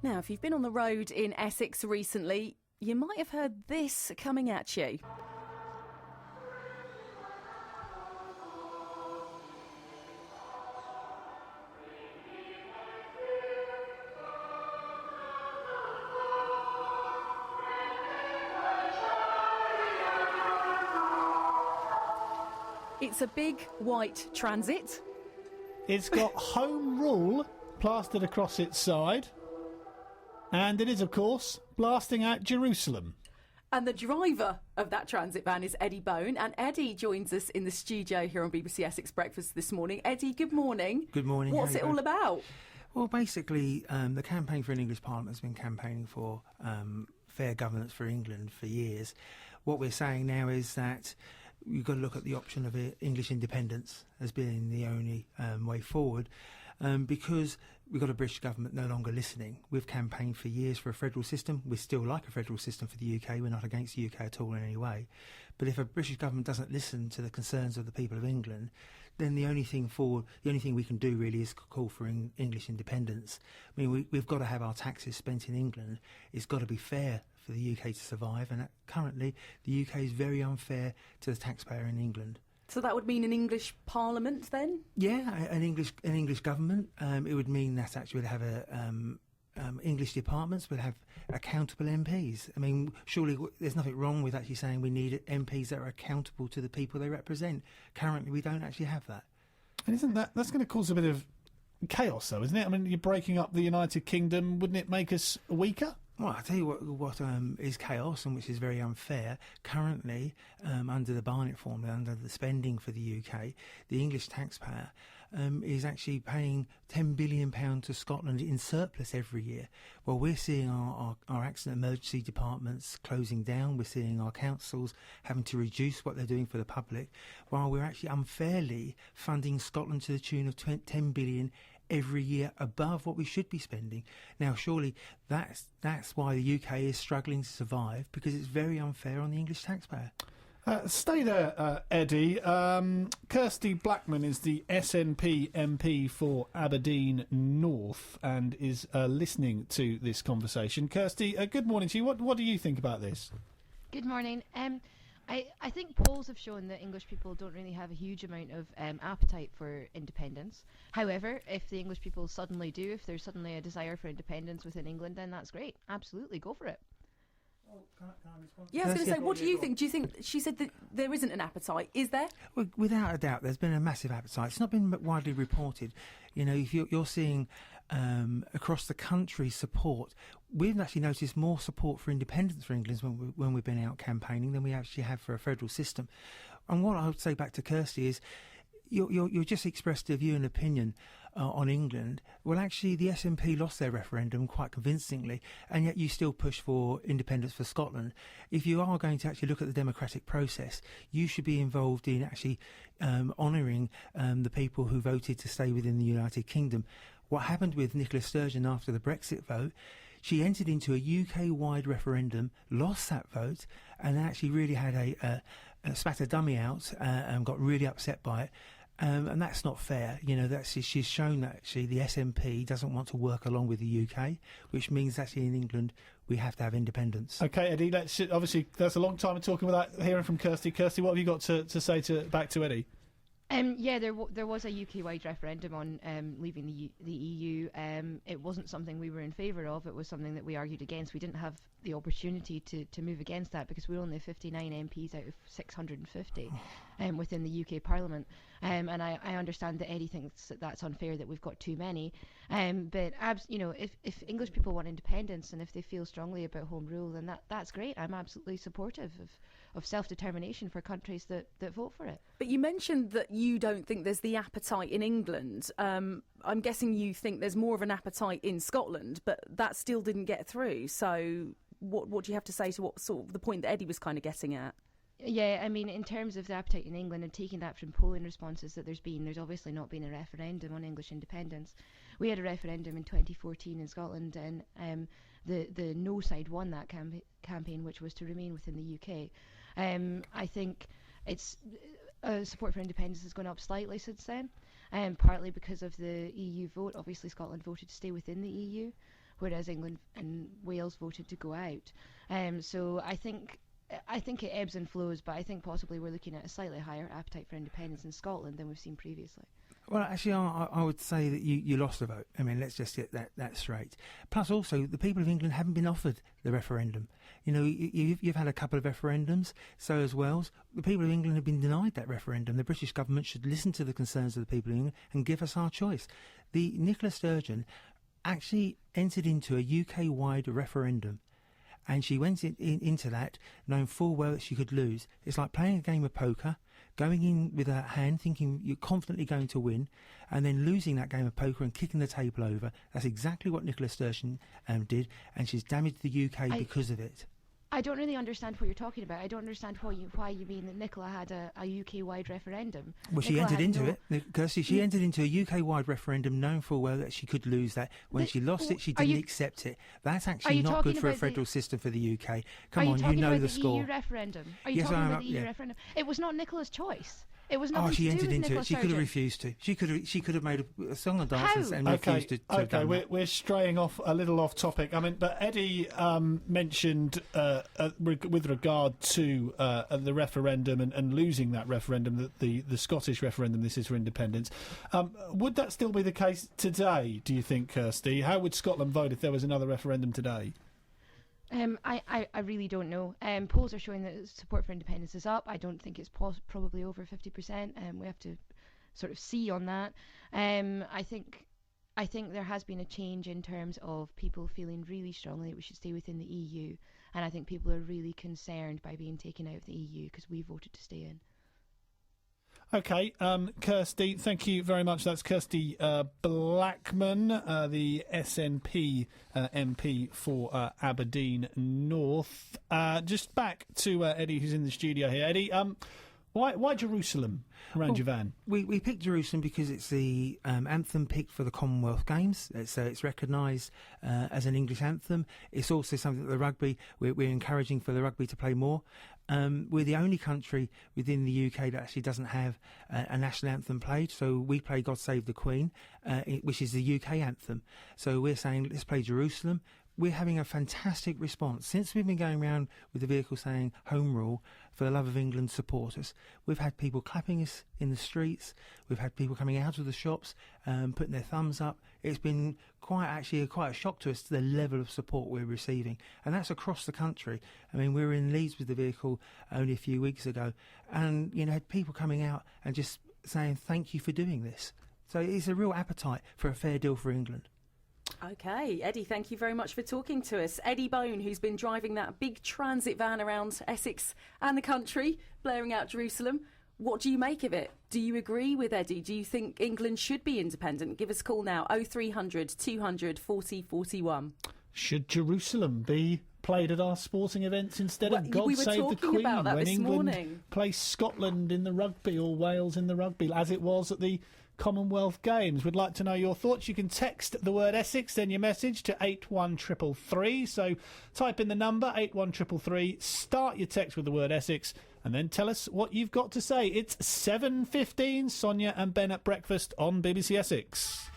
Now, if you've been on the road in Essex recently, you might have heard this coming at you. It's a big white transit. It's got Home Rule plastered across its side. And it is, of course, blasting out Jerusalem. And the driver of that transit van is Eddie Bone. And Eddie joins us in the studio here on BBC Essex Breakfast this morning. Eddie, good morning. Good morning. What's it all about? Well, basically, the Campaign for an English Parliament has been campaigning for fair governance for England for years. What we're saying now is that you've got to look at the option of English independence as being the only way forward, because we've got a British government no longer listening. We've campaigned for years for a federal system. We still like a federal system for the UK. We're not against the UK at all in any way. But if a British government doesn't listen to the concerns of the people of England, then the only thing we can do really is call for English independence. I mean, we've got to have our taxes spent in England. It's got to be fair for the UK to survive, and currently the UK is very unfair to the taxpayer in England. So that would mean an English Parliament then? Yeah, an English government. It would mean that actually we'd have English departments, we'd have accountable MPs. I mean, surely there's nothing wrong with actually saying we need MPs that are accountable to the people they represent. Currently, we don't actually have that. And isn't that's going to cause a bit of chaos, though, isn't it? I mean, you're breaking up the United Kingdom. Wouldn't it make us weaker? Well, I'll tell you what is chaos and which is very unfair. Currently, under the Barnett formula, under the spending for the UK, the English taxpayer is actually paying £10 billion to Scotland in surplus every year. Well, we're seeing our accident emergency departments closing down. We're seeing our councils having to reduce what they're doing for the public, while we're actually unfairly funding Scotland to the tune of £10 billion every year above what we should be spending. Now, surely that's why the UK is struggling to survive, because it's very unfair on the English taxpayer. Stay there, Eddie. Kirsty Blackman is the SNP MP for Aberdeen North and is listening to this conversation. Kirsty, good morning to you. What do you think about this? Good morning. I think polls have shown that English people don't really have a huge amount of appetite for independence. However, if the English people suddenly do, if there's suddenly a desire for independence within England, then that's great. Absolutely, go for it. Well, can I respond? Yeah, I was going to say, what do you think? Do you think, she said that there isn't an appetite, is there? Well, without a doubt, there's been a massive appetite. It's not been widely reported. You know, if you're seeing across the country support, we've actually noticed more support for independence for England when we've been out campaigning than we actually have for a federal system. And what I would say back to Kirsty is, you're just expressed a view and opinion on England. Well, actually, the SNP lost their referendum quite convincingly, and yet you still push for independence for Scotland. If you are going to actually look at the democratic process, you should be involved in actually honouring the people who voted to stay within the United Kingdom. What happened with Nicola Sturgeon after the Brexit vote, she entered into a UK-wide referendum, lost that vote, and actually really had a spat a dummy out and got really upset by it. And that's not fair. You know, she's shown that actually the SNP doesn't want to work along with the UK, which means actually in England we have to have independence. OK, Eddie, obviously that's a long time of talking without hearing from Kirsty. Kirsty, what have you got to say back to Eddie? Yeah, there was a UK-wide referendum on leaving the EU. It wasn't something we were in favour of. It was something that we argued against. We didn't have the opportunity to move against that because we were only 59 MPs out of 650 within the UK Parliament. And I understand that Eddie thinks that that's unfair, that we've got too many. But if English people want independence and if they feel strongly about Home Rule, then that's great. I'm absolutely supportive of self-determination for countries that vote for it. But you mentioned that you don't think there's the appetite in England. I'm guessing you think there's more of an appetite in Scotland, but that still didn't get through. So what do you have to say to what sort of the point that Eddie was kind of getting at? Yeah, I mean, in terms of the appetite in England and taking that from polling responses that there's obviously not been a referendum on English independence. We had a referendum in 2014 in Scotland, and the no side won that campaign, which was to remain within the UK. I think it's support for independence has gone up slightly since then, partly because of the EU vote. Obviously, Scotland voted to stay within the EU, whereas England and Wales voted to go out. So I think it ebbs and flows, but I think possibly we're looking at a slightly higher appetite for independence in Scotland than we've seen previously. Well, actually, I would say that you lost the vote. I mean, let's just get that straight. Plus, also, the people of England haven't been offered the referendum. You know, you've had a couple of referendums, so has Wales. The people of England have been denied that referendum. The British government should listen to the concerns of the people of England and give us our choice. The Nicola Sturgeon actually entered into a UK-wide referendum, and she went into that knowing full well that she could lose. It's like playing a game of poker, going in with a hand thinking you're confidently going to win, and then losing that game of poker and kicking the table over. That's exactly what Nicola Sturgeon did, and she's damaged the UK because of it. I don't really understand what you're talking about. I don't understand why you mean that Nicola had a UK-wide referendum. Well, she entered into it, Kirsty. She entered into a UK-wide referendum knowing full well that she could lose that. When she lost it, she didn't accept it. That's actually not good for a federal system for the UK. Come on, you know the score. EU referendum? Are you talking about the EU referendum? It was not Nicola's choice. It was nothing she to do entered with into Nicola it. She could have refused to. She could have made a song and dance and refused to. Okay, we're straying off a little off topic. I mean, but Eddie mentioned with regard to the referendum and losing that referendum, the Scottish referendum. This is for independence. Would that still be the case today? Do you think, Kirsty? How would Scotland vote if there was another referendum today? I really don't know. Polls are showing that support for independence is up. I don't think it's probably over 50%. We have to sort of see on that. I think there has been a change in terms of people feeling really strongly that we should stay within the EU, and I think people are really concerned by being taken out of the EU because we voted to stay in. Okay, Kirsty, thank you very much. That's Kirsty Blackman, the SNP MP for Aberdeen North. Just back to Eddie, who's in the studio here. Eddie, why Jerusalem around your van? We picked Jerusalem because it's the anthem picked for the Commonwealth Games. It's recognised as an English anthem. It's also something that the rugby, we're encouraging for the rugby to play more. We're the only country within the UK that actually doesn't have a national anthem played. So we play God Save the Queen, which is the UK anthem. So we're saying, let's play Jerusalem. We're having a fantastic response. Since we've been going around with the vehicle saying Home Rule, for the love of England, support us, we've had people clapping us in the streets. We've had people coming out of the shops, putting their thumbs up. It's been quite a shock to us, the level of support we're receiving. And that's across the country. I mean, we were in Leeds with the vehicle only a few weeks ago, and, had people coming out and just saying, thank you for doing this. So it's a real appetite for a fair deal for England. OK, Eddie, thank you very much for talking to us. Eddie Bone, who's been driving that big transit van around Essex and the country, blaring out Jerusalem. What do you make of it? Do you agree with Eddie? Do you think England should be independent? Give us a call now, 0300 200 40 41. Should Jerusalem be played at our sporting events instead of God Save the Queen when England plays Scotland in the rugby or Wales in the rugby, as it was at the Commonwealth Games? We'd like to know your thoughts. You can text the word Essex, then your message to 81333. So type in the number 81333, start your text with the word Essex, and then tell us what you've got to say. It's 7:15. Sonia and Ben at breakfast on BBC Essex.